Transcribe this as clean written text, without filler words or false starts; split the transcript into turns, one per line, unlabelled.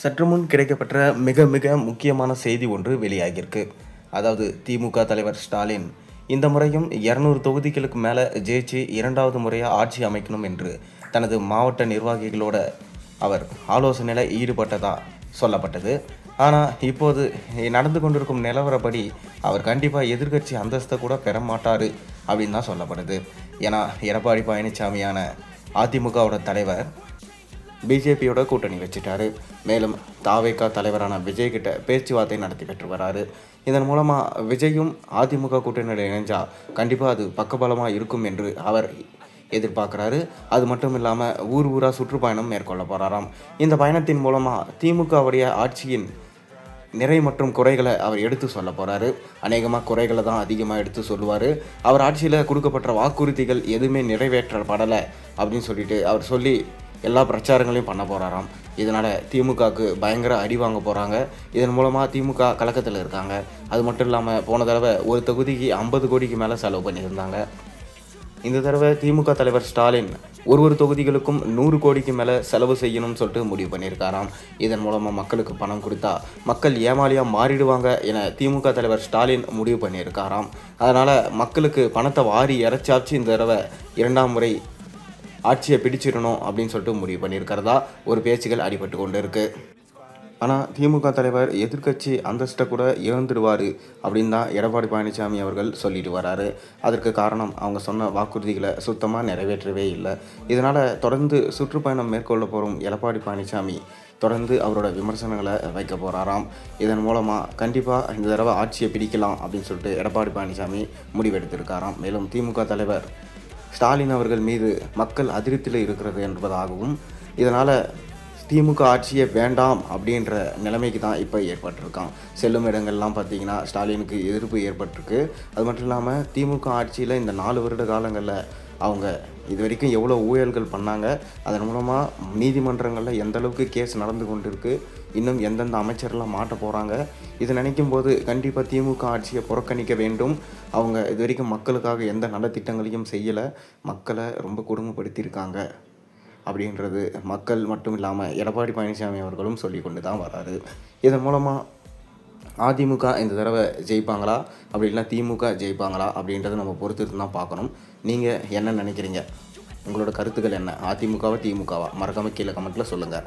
சற்று முன் கிடைக்கப்பெற்ற மிக மிக முக்கியமான செய்தி ஒன்று வெளியாகியிருக்கு. அதாவது திமுக தலைவர் ஸ்டாலின் இந்த முறையும் 200 தொகுதிகளுக்கு மேலே ஜெயிச்சு 2வது முறையாக ஆட்சி அமைக்கணும் என்று தனது மாவட்ட நிர்வாகிகளோட அவர் ஆலோசனையில் ஈடுபட்டதா சொல்லப்பட்டது. ஆனால் இப்போது நடந்து கொண்டிருக்கும் நிலவரப்படி அவர் கண்டிப்பாக எதிர்க்கட்சி அந்தஸ்தை கூட பெற மாட்டார் அப்படின்னு தான் சொல்லப்படுது. ஏன்னா எடப்பாடி பழனிசாமியான அதிமுகவோட தலைவர் பிஜேபியோட கூட்டணி வச்சுட்டாரு. மேலும் தாவேகா தலைவரான விஜய் கிட்ட பேச்சுவார்த்தை நடத்தி பெற்று வராரு. இதன் மூலமாக விஜயும் அதிமுக கூட்டணியில் இணைஞ்சால் கண்டிப்பாக அது பக்கபலமாக இருக்கும் என்று அவர் எதிர்பார்க்குறாரு. அது மட்டும் இல்லாமல் ஊர் ஊராக சுற்றுப்பயணம் மேற்கொள்ள போகிறாராம். இந்த பயணத்தின் மூலமாக திமுகவுடைய ஆட்சியின் நிறை மற்றும் குறைகளை அவர் எடுத்து சொல்ல போகிறாரு. அநேகமாக குறைகளை தான் அதிகமாக எடுத்து சொல்லுவார். அவர் ஆட்சியில் கொடுக்கப்பட்ட வாக்குறுதிகள் எதுவுமே நிறைவேற்றப்படலை அப்படின்னு சொல்லிட்டு அவர் சொல்லி எல்லா பிரச்சாரங்களையும் பண்ண போகிறாராம். இதனால் திமுகவுக்கு பயங்கர அடி வாங்க போகிறாங்க. இதன் மூலமாக திமுக கலக்கத்தில் இருக்காங்க. அது மட்டும் இல்லாமல் போன தடவை ஒரு தொகுதிக்கு 50 கோடிக்கு மேலே செலவு பண்ணியிருந்தாங்க. இந்த தடவை திமுக தலைவர் ஸ்டாலின் ஒரு தொகுதிகளுக்கும் 100 கோடிக்கு மேலே செலவு செய்யணும்னு சொல்லிட்டு முடிவு பண்ணியிருக்காராம். இதன் மூலமாக மக்களுக்கு பணம் கொடுத்தா மக்கள் ஏமாளியாக மாறிடுவாங்க என திமுக தலைவர் ஸ்டாலின் முடிவு பண்ணியிருக்காராம். அதனால் மக்களுக்கு பணத்தை வாரி இறைச்சாச்சு இந்த தடவை 2ஆம் முறை ஆட்சியை பிடிச்சிடணும் அப்படின்னு சொல்லிட்டு முடிவு பண்ணியிருக்கிறதா ஒரு பேச்சுகள் அடிபட்டு கொண்டு இருக்குது. ஆனால் திமுக தலைவர் எதிர்க்கட்சி அந்தஸ்தை கூட இழந்துடுவார் அப்படின்னு தான் எடப்பாடி பழனிசாமி அவர்கள் சொல்லிட்டு வராரு. அதற்கு காரணம் அவங்க சொன்ன வாக்குறுதிகளை சுத்தமாக நிறைவேற்றவே இல்லை. இதனால் தொடர்ந்து சுற்றுப்பயணம் மேற்கொள்ள போகும் எடப்பாடி பழனிசாமி தொடர்ந்து அவரோட விமர்சனங்களை வைக்க போகிறாராம். இதன் மூலமாக கண்டிப்பாக இந்த தடவை ஆட்சியை பிடிக்கலாம் அப்படின்னு சொல்லிட்டு எடப்பாடி பழனிசாமி முடிவெடுத்திருக்காராம். மேலும் திமுக தலைவர் ஸ்டாலின் அவர்கள் மீது மக்கள் அதிருப்தியில் இருக்கிறது என்பதாகவும் இதனால் திமுக ஆட்சியே வேண்டாம் அப்படின்ற நிலைமைக்கு தான் இப்போ ஏற்பட்டிருக்கான். செல்லும் இடங்கள்லாம் பார்த்திங்கன்னா ஸ்டாலினுக்கு எதிர்ப்பு ஏற்பட்டிருக்கு. அது மட்டும் இல்லாமல் திமுக ஆட்சியில் இந்த 4 வருட காலங்களில் அவங்க இது வரைக்கும் எவ்வளோ ஊழல்கள் பண்ணாங்க, அதன் மூலமாக நீதிமன்றங்களில் எந்த அளவுக்கு கேஸ் நடந்து கொண்டு இருக்குது, இன்னும் எந்தெந்த அமைச்சர்லாம் மாட்ட போகிறாங்க, இதை நினைக்கும் போது கண்டிப்பாக திமுக ஆட்சியை புறக்கணிக்க வேண்டும். அவங்க இது வரைக்கும் மக்களுக்காக எந்த நலத்திட்டங்களையும் செய்யலை, மக்களை ரொம்ப கொடுமைப்படுத்தியிருக்காங்க அப்படின்றது மக்கள் மட்டும் இல்லாமல் எடப்பாடி பழனிசாமி அவர்களும் சொல்லி கொண்டு தான் வராரு. இதன் மூலமாக அதிமுக இந்த தடவை ஜெயிப்பாங்களா அப்படி இல்லைனா திமுக ஜெயிப்பாங்களா அப்படின்றத நம்ம பொறுத்து தான் பார்க்கணும். நீங்கள் என்ன நினைக்கிறீங்க? உங்களோட கருத்துக்கள் என்ன? அதிமுகவா திமுகவா? மறக்காமல் கீழே கமெண்ட்டில் சொல்லுங்கள்.